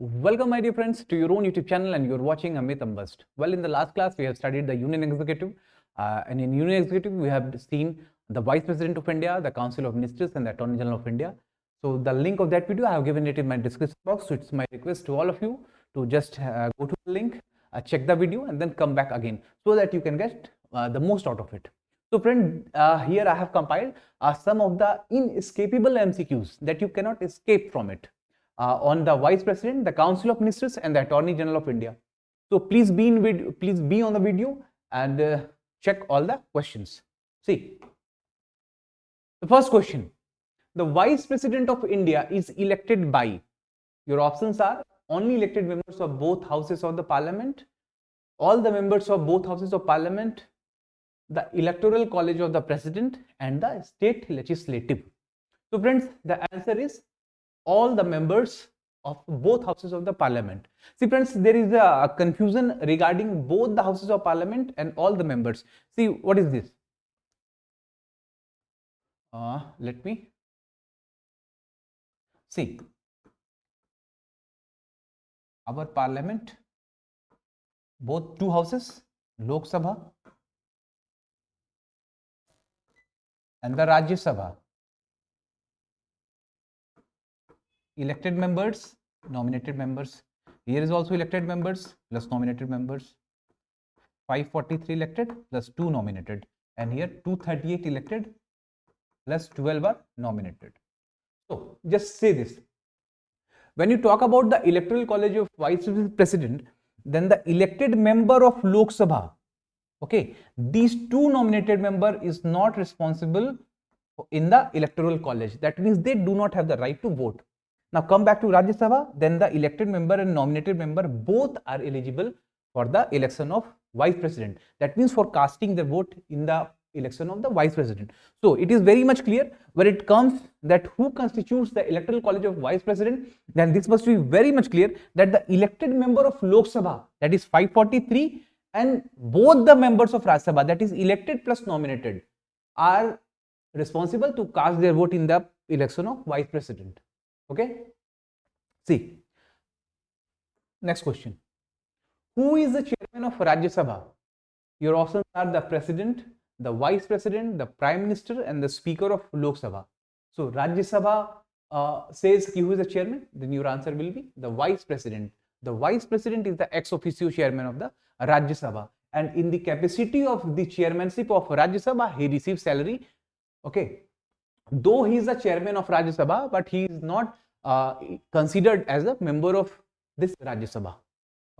Welcome, my dear friends, to your own YouTube channel, and you're watching Amit Ambast. Well, in the last class, we have studied the Union Executive, and in Union Executive, we have seen the Vice President of India, the Council of Ministers, and the Attorney General of India. So, the link of that video, I have given it in my description box. So, it's my request to all of you to just go to the link, check the video, and then come back again so that you can get the most out of it. So, friend, here I have compiled some of the inescapable MCQs that you cannot escape from it. On the Vice President, the Council of Ministers, and the Attorney General of India. So please be on the video and check all the questions. See, the first question: the Vice President of India is elected by. Your options are only elected members of both houses of the Parliament, all the members of both houses of Parliament, the Electoral College of the President, and the State Legislative. So friends, the answer is all the members of both houses of the Parliament. See friends, there is a confusion regarding both the houses of Parliament and all the members. See, what is this? Let me see. Our Parliament, both two houses, Lok Sabha and the Rajya Sabha. Elected members, nominated members. Here is also elected members plus nominated members. 543 elected plus 2 nominated, and here 238 elected plus 12 are nominated. So just say this: when you talk about the Electoral College of Vice President, then the elected member of Lok Sabha, okay, these two nominated member is not responsible in the Electoral College. That means they do not have the right to vote. Now come back to Rajya Sabha, then the elected member and nominated member both are eligible for the election of Vice President. That means for casting the vote in the election of the Vice President. So it is very much clear when it comes that who constitutes the Electoral College of Vice President, then this must be very much clear that the elected member of Lok Sabha, that is 543, and both the members of Rajya Sabha, that is elected plus nominated, are responsible to cast their vote in the election of Vice President. Okay, see, next question: who is the chairman of Rajya Sabha? Your options are the President, the Vice President, the Prime Minister, and the Speaker of Lok Sabha. So Rajya Sabha says who is the chairman, then your answer will be the Vice President. The Vice President is the ex officio chairman of the Rajya Sabha, and in the capacity of the chairmanship of Rajya Sabha, he receives salary. Okay, though he is the chairman of Rajya Sabha, but he is not considered as a member of this Rajya Sabha.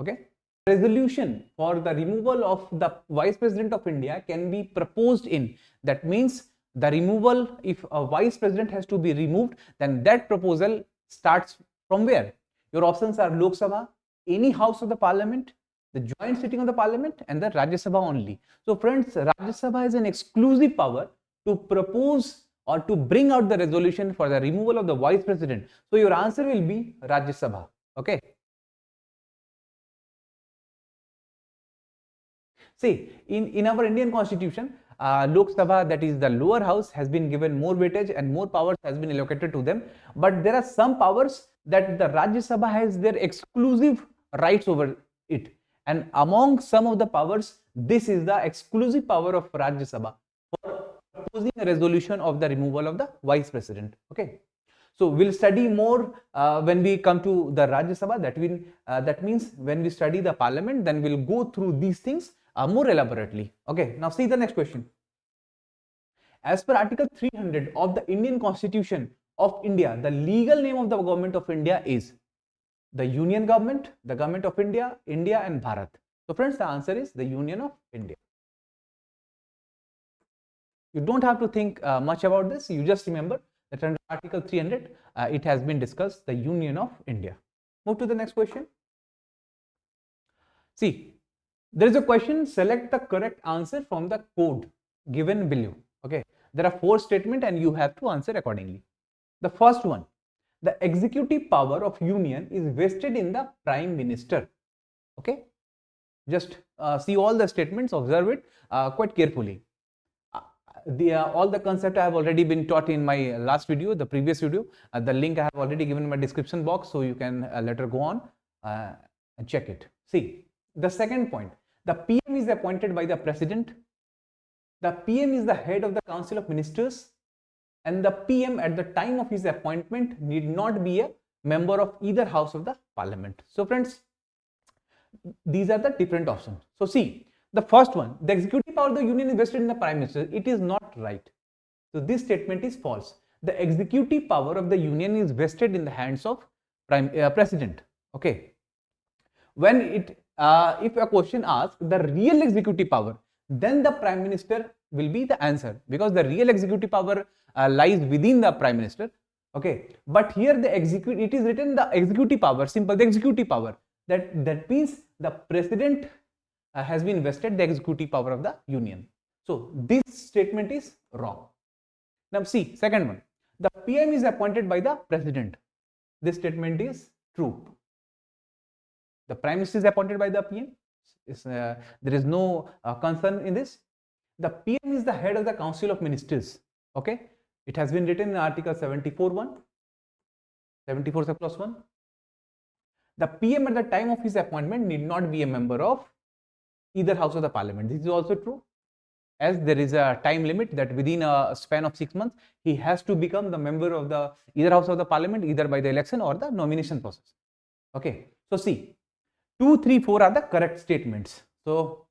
Okay, resolution for the removal of the Vice President of India can be proposed in. That means the removal, if a Vice President has to be removed, then that proposal starts from where? Your options are Lok Sabha, any house of the Parliament, the joint sitting of the Parliament, and the Rajya Sabha only. So friends, Rajya Sabha is an exclusive power to propose or to bring out the resolution for the removal of the Vice President. So your answer will be Rajya Sabha. Okay. See, in our Indian Constitution, Lok Sabha, that is the lower house, has been given more weightage and more powers has been allocated to them. But there are some powers that the Rajya Sabha has their exclusive rights over it. And among some of the powers, this is the exclusive power of Rajya Sabha for proposing a resolution of the removal of the Vice President. Okay, so we'll study more when we come to the Rajya Sabha. That means when we study the Parliament, then we'll go through these things more elaborately. Okay, now see the next question. As per Article 300 of the Indian Constitution of India, the legal name of the Government of India is the Union Government, the Government of India, India, and Bharat. So friends, the answer is the Union of India. You don't have to think much about this. You just remember that under Article 300, it has been discussed, the Union of India. Move to the next question. See, there is a question: select the correct answer from the code given below. Okay, there are 4 statements and you have to answer accordingly. The first one: the executive power of Union is vested in the Prime Minister. Okay, just see all the statements, observe it quite carefully. all the concept I have already been taught in my last video, the previous video. The link I have already given in my description box, so you can later go on and check it. See, the second point, the PM is appointed by the president. The PM is the head of the Council of Ministers, and the PM at the time of his appointment need not be a member of either house of the parliament. So friends, these are the different options. So see, the first one, the executive power of the union is vested in the prime minister. It is not right. So this statement is false. The executive power of the union is vested in the hands of president. Okay. When if a question asks the real executive power, then the prime minister will be the answer, because the real executive power lies within the prime minister. Okay. But here it is written the executive power, simple, the executive power. That means the president has been vested the executive power of the union. So this statement is wrong. Now see, second one, the PM is appointed by the president. This statement is true. The prime minister is appointed by the PM. There is no concern in this. The PM is the head of the Council of Ministers. Okay, it has been written in Article 74(1), 74(1). The PM at the time of his appointment need not be a member of either house of the parliament. This is also true, as there is a time limit that within a span of 6 months he has to become the member of the either house of the parliament, either by the election or the nomination process. Okay, so see, 2, 3, 4 are the correct statements. So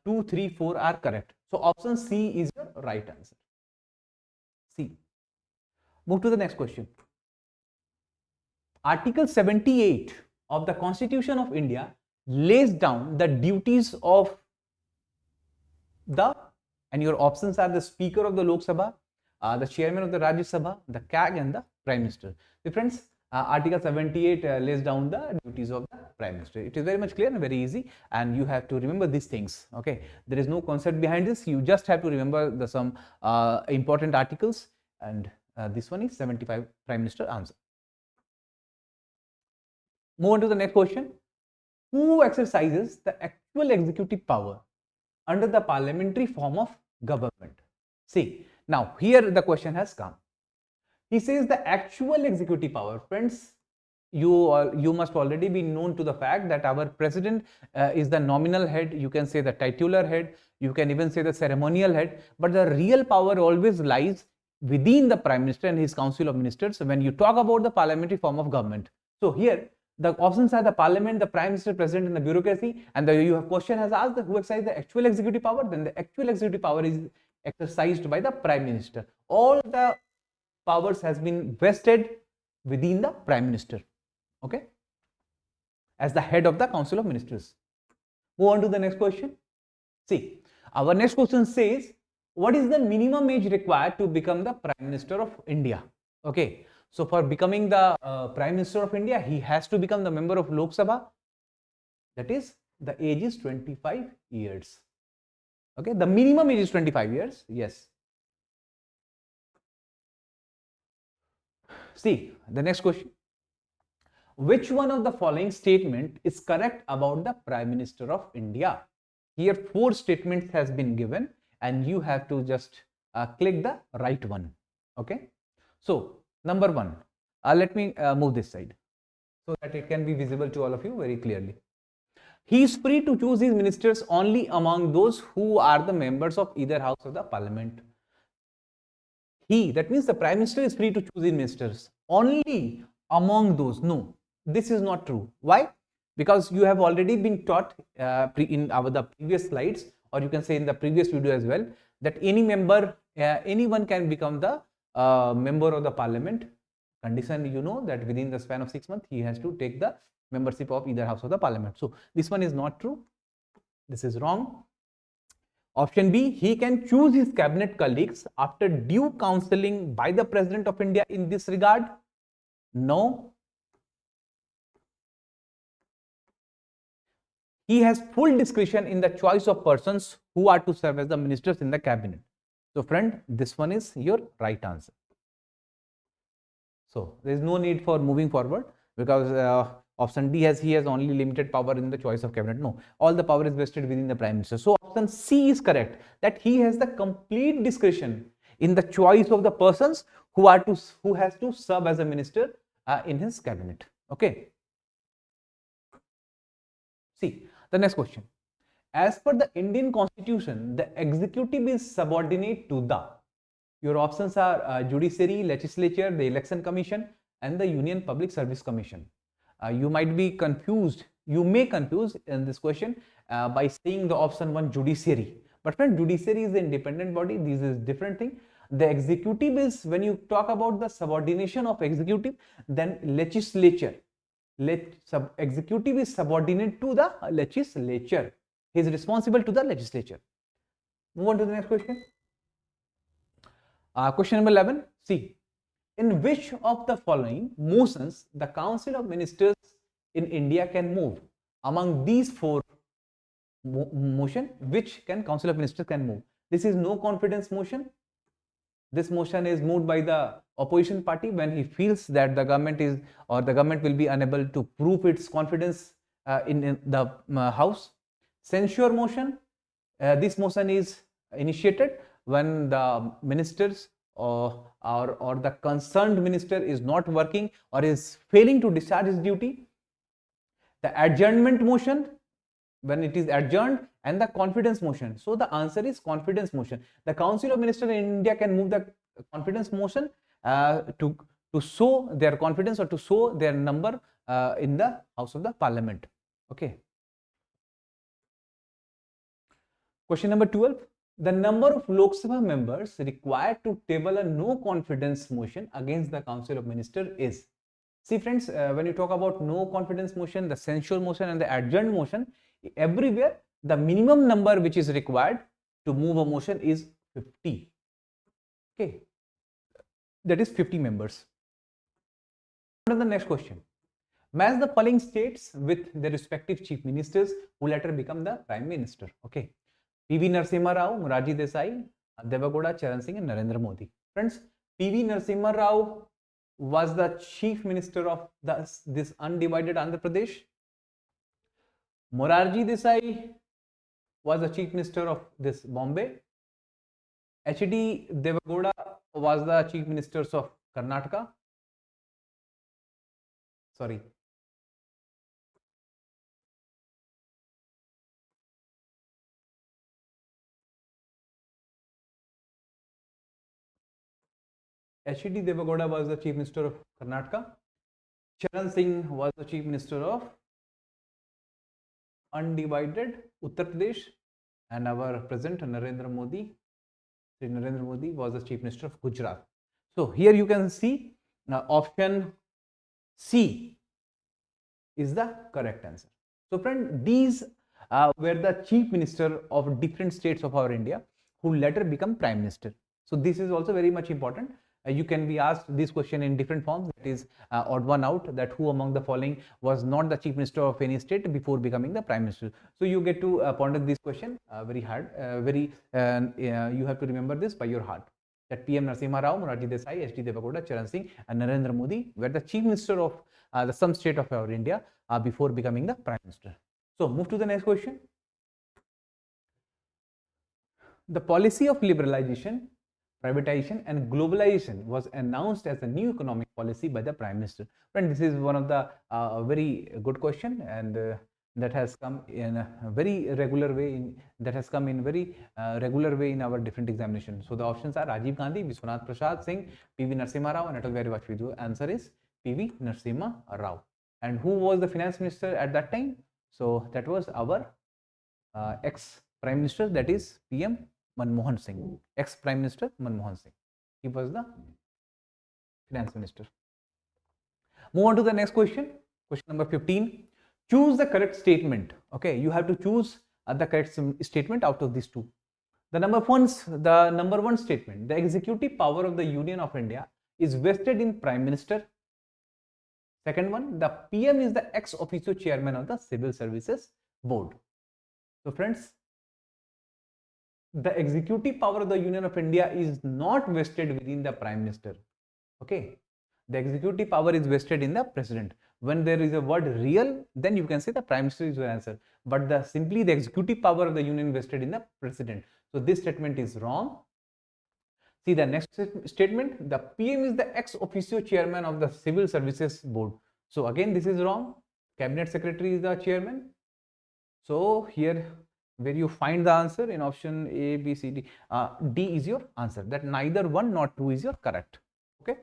2, 3, 4 are correct. So option C is the right answer. C. Move to the next question. Article 78 of the Constitution of India lays down the duties of the, and your options are the Speaker of the Lok Sabha, the Chairman of the Rajya Sabha, the CAG, and the Prime Minister. The friends, Article 78 lays down the duties of the Prime Minister. It is very much clear and very easy, and you have to remember these things. Okay, there is no concept behind this. You just have to remember some important articles, and this one is 75 Prime Minister answer. Move on to the next question. Who exercises the actual executive power under the parliamentary form of government? See, now here the question has come. He says the actual executive power. Friends, you must already be known to the fact that our president is the nominal head. You can say the titular head. You can even say the ceremonial head. But the real power always lies within the prime minister and his council of ministers when you talk about the parliamentary form of government. So here the options are the parliament, the prime minister, president, and the bureaucracy. And you have question has asked who exercises the actual executive power. Then the actual executive power is exercised by the prime minister. All the powers has been vested within the prime minister. Okay, as the head of the council of ministers. Move on to the next question. See, our next question says, what is the minimum age required to become the prime minister of India? Okay, so for becoming the prime minister of India, he has to become the member of Lok Sabha. That is, the age is 25 years. Okay, the minimum age is 25 years. Yes. See, the next question. Which one of the following statement is correct about the Prime Minister of India? Here 4 statements has been given and you have to just click the right one. Okay. So number 1, let me move this side so that it can be visible to all of you very clearly. He is free to choose his ministers only among those who are the members of either house of the parliament. That means the prime minister is free to choose his ministers only among those. No, this is not true. Why? Because you have already been taught in the previous slides, or you can say in the previous video as well, that any member, anyone can become the member of the parliament. Condition, you know, that within the span of 6 months he has to take the membership of either house of the parliament. So this one is not true. This is wrong. Option B, he can choose his cabinet colleagues after due counseling by the President of India in this regard. No. He has full discretion in the choice of persons who are to serve as the ministers in the cabinet. So friend, this one is your right answer. So there is no need for moving forward because Option D he has only limited power in the choice of cabinet. No, all the power is vested within the prime minister. So option C is correct, that he has the complete discretion in the choice of the persons who has to serve as a minister in his cabinet. Okay. See the next question. As per the Indian Constitution, the executive is subordinate to the. Your options are judiciary, legislature, the election commission, and the Union Public Service Commission. You might be confused. You may confuse in this question by saying the option 1 judiciary. But friend, judiciary is the independent body. This is different thing. The executive is, when you talk about the subordination of executive, then legislature. Executive is subordinate to the legislature. He is responsible to the legislature. Move on to the next question. Question number 11. See, in which of the following motions the Council of Ministers in India can move? Among these four motion, which can Council of Ministers can move? This is no confidence motion. This motion is moved by the opposition party when he feels that the government is, or the government will be unable to prove its confidence in the House. Censure motion. This motion is initiated when the ministers or the concerned minister is not working or is failing to discharge his duty. The adjournment motion, when it is adjourned, and the confidence motion. So the answer is confidence motion. The Council of Ministers in India can move the confidence motion to show their confidence or to show their number in the House of the Parliament. Okay. Question number 12. The number of Lok Sabha members required to table a no confidence motion against the Council of Ministers is. See friends, when you talk about no confidence motion, the censure motion and the adjourned motion, everywhere the minimum number which is required to move a motion is 50. Okay, that is 50 members. On to the next question. Match the following states with their respective chief ministers who later become the prime minister. Okay. P.V. Narasimha Rao, Morarji Desai, Devagowda, Charan Singh, and Narendra Modi. Friends, P.V. Narasimha Rao was the chief minister of this undivided Andhra Pradesh. Morarji Desai was the chief minister of this Bombay. H.D. Devagowda was the chief minister of Karnataka. Sorry. H.D. Devagowda was the chief minister of Karnataka. Charan Singh was the chief minister of undivided Uttar Pradesh, and our president Narendra Modi was the chief minister of Gujarat. So here you can see option C is the correct answer. So friend, these were the chief minister of different states of our India who later become prime minister. So this is also very much important. You can be asked this question in different forms, that is odd one out, that who among the following was not the chief minister of any state before becoming the prime minister. So you get to ponder this question very hard, you have to remember this by your heart, that PM Narasimha Rao, Morarji Desai, H.D. Devagowda, Charan Singh and Narendra Modi were the chief minister of some state of our India before becoming the prime minister. So move to the next question. The policy of liberalization, privatization and globalization was announced as a new economic policy by the Prime Minister. Friend, this is one of the very good question, and that has come in a very regular way. Regular way in our different examinations. So the options are Rajiv Gandhi, Vishwanath Prasad Singh, P.V. Narasimha Rao, and Atal Bihari Vajpayee. The answer is P.V. Narasimha Rao. And who was the finance minister at that time? So that was our ex-prime minister, that is PM Manmohan Singh, ex-prime minister Manmohan Singh. He was the finance minister. Move on to the next question. Question number 15. Choose the correct statement. Okay, you have to choose the correct statement out of these two. The number one statement: the executive power of the Union of India is vested in Prime Minister. Second one: the PM is the ex officio chairman of the Civil Services Board. So friends, the executive power of the Union of India is not vested within the Prime Minister. Okay, the executive power is vested in the President. When there is a word real, then you can say the prime minister is your answer. But simply the executive power of the union vested in the president. So this statement is wrong. See the next statement, the PM is the ex officio chairman of the Civil Services Board. So again, this is wrong. Cabinet secretary is the chairman. So here, where you find the answer in option A, B, C, D, D is your answer. That neither 1 nor 2 is your correct. Okay.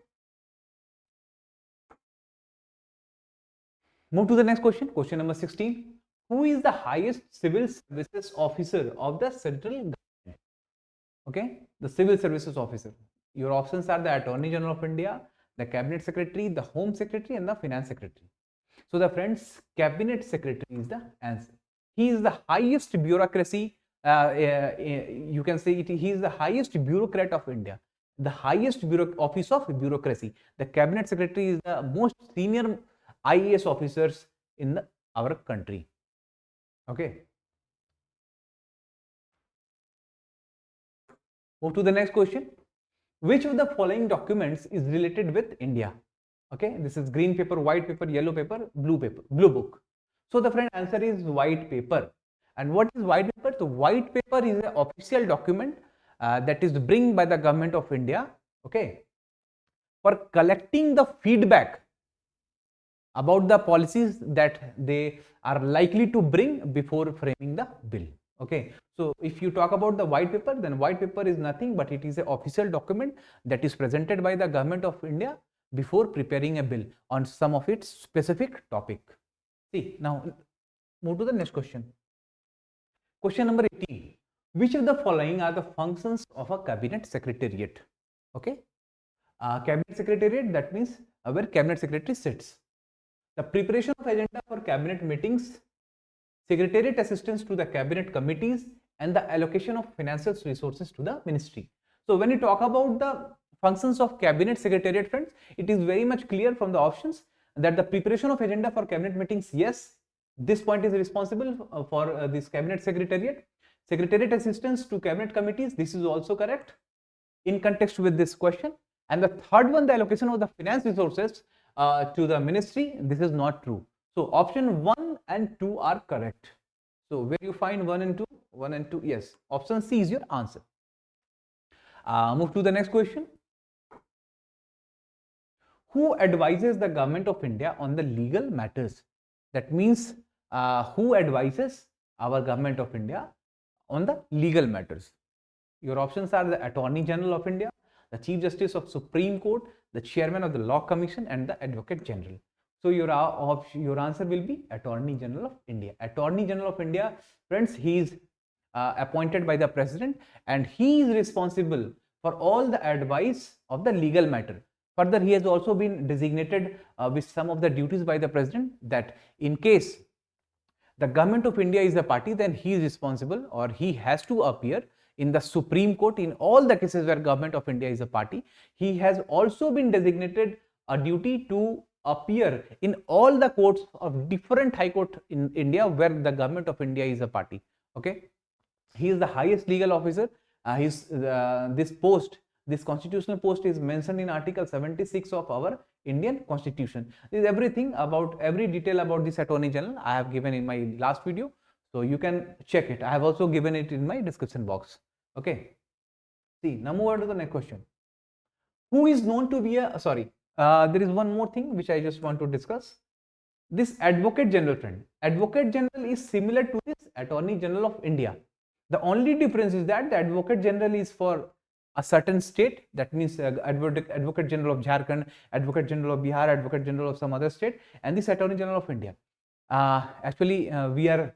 Move to the next question. Question number 16. Who is the highest civil services officer of the central government? Okay, the civil services officer. Your options are the Attorney General of India, the Cabinet Secretary, the Home Secretary, and the Finance Secretary. So the friends, Cabinet Secretary is the answer. He is the highest bureaucracy. You can say he is the highest bureaucrat of India, the highest office of bureaucracy. The Cabinet Secretary is the most senior IAS officers in our country. Okay. Move to the next question. Which of the following documents is related with India? Okay, this is green paper, white paper, yellow paper, blue paper, blue book. So the friend answer is white paper. And what is white paper? So white paper is an official document that is bring by the government of India, okay, for collecting the feedback about the policies that they are likely to bring before framing the bill. Okay, so if you talk about the white paper, then white paper is nothing but it is an official document that is presented by the government of India before preparing a bill on some of its specific topic. See, now move to the next question. Question number 18. Which of the following are the functions of a cabinet secretariat? Okay, cabinet secretariat, that means where cabinet secretary sits. The preparation of agenda for cabinet meetings, secretariat assistance to the cabinet committees, and the allocation of financial resources to the ministry. So when you talk about the functions of cabinet secretariat, friends, it is very much clear from the options that the preparation of agenda for cabinet meetings, yes, this point is responsible for this cabinet secretariat. Secretariat assistance to cabinet committees, this is also correct in context with this question. And the third one, the allocation of the finance resources to the ministry, this is not true. So option 1 and 2 are correct. So where you find 1 and 2? 1 and 2, yes. Option C is your answer. Move to the next question. Who advises the government of India on the legal matters? That means who advises our government of India on the legal matters? Your options are the Attorney General of India, the Chief Justice of Supreme Court, the Chairman of the Law Commission, and the Advocate General. So your answer will be Attorney General of India. Attorney General of India, friends, he is appointed by the President and he is responsible for all the advice of the legal matter. Further, he has also been designated with some of the duties by the President, that in case the government of India is a party, then he is responsible or he has to appear in the Supreme Court in all the cases where government of India is a party. He has also been designated a duty to appear in all the courts of different high court in India where the government of India is a party. Okay, he is the highest legal officer. This constitutional post is mentioned in Article 76 of our Indian Constitution. This is everything about every detail about this Attorney General I have given in my last video, so you can check it. I have also given it in my description box. Okay. See, now move on to the next question. Who is known to be a there is one more thing which I just want to discuss. This Advocate General, friend. Advocate General is similar to this Attorney General of India. The only difference is that the Advocate General is for a certain state, that means Advocate General of Jharkhand, Advocate General of Bihar, Advocate General of some other state, and this Attorney General of India. Actually, we are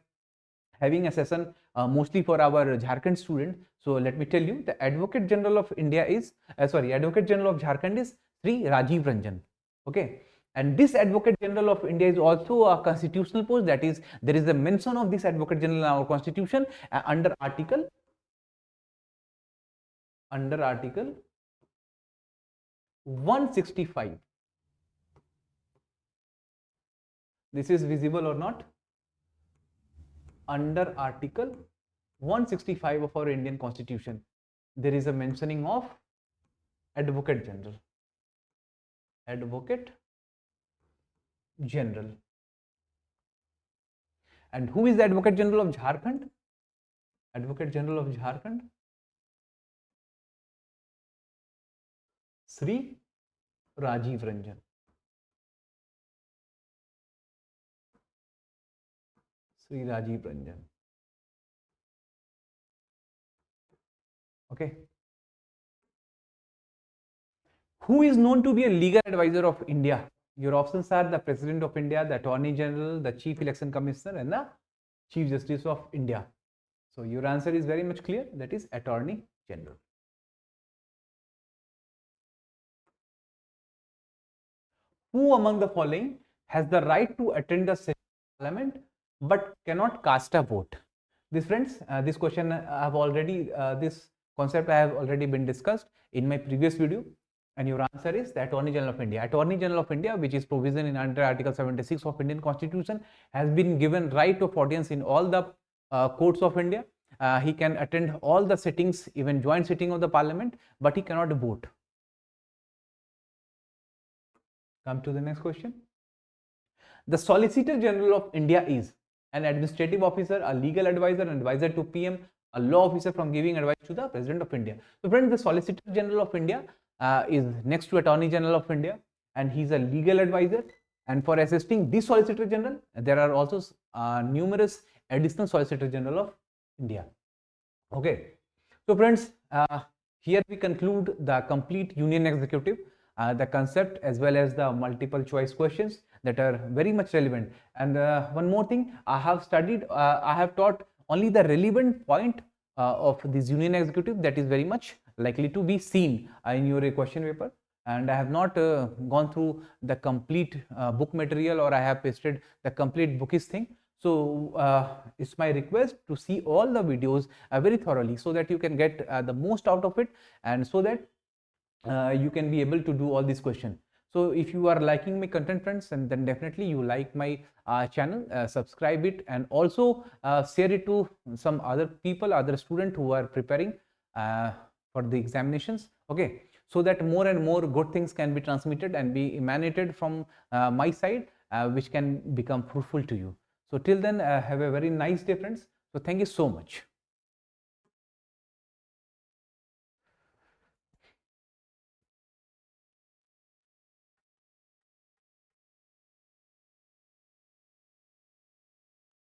having a session mostly for our Jharkhand student. So let me tell you, the Advocate General of India is, Advocate General of Jharkhand is Sri Rajiv Ranjan. Okay. And this Advocate General of India is also a constitutional post, that is, there is a mention of this Advocate General in our Constitution under Article 165. This is visible or not? Under Article 165 of our Indian Constitution, there is a mentioning of Advocate General. Advocate General. And who is the Advocate General of Jharkhand? Advocate General of Jharkhand? Sri Rajiv Ranjan. Sri Rajiv Ranjan. Okay. Who is known to be a legal advisor of India? Your options are the President of India, the Attorney General, the Chief Election Commissioner, and the Chief Justice of India. So your answer is very much clear. That is Attorney General. Who among the following has the right to attend the session of Parliament but cannot cast a vote? This friends, this question I have already, this concept I have already been discussed in my previous video, and your answer is the Attorney General of India. Attorney General of India, which is provision in under Article 76 of Indian Constitution, has been given right of audience in all the courts of India. He can attend all the sittings, even joint sitting of the Parliament, but he cannot vote. Come to the next question. The Solicitor General of India is an administrative officer, a legal advisor, an advisor to PM, a law officer from giving advice to the President of India. So friends, the Solicitor General of India is next to Attorney General of India, and he's a legal advisor. And for assisting this Solicitor General, there are also numerous additional Solicitor General of India. Okay. So friends, here we conclude the complete Union Executive, the concept as well as the multiple choice questions that are very much relevant. And one more thing, I have studied, I have taught only the relevant point of this Union Executive that is very much likely to be seen in your question paper. And I have not gone through the complete book material, or I have pasted the complete bookish thing. So it's my request to see all the videos very thoroughly, so that you can get the most out of it, and so that you can be able to do all these questions. So if you are liking my content, friends, and then definitely you like my channel, subscribe it, and also share it to some other people, other students who are preparing for the examinations. Okay, so that more and more good things can be transmitted and be emanated from my side, which can become fruitful to you. So till then, have a very nice day, friends. So thank you so much.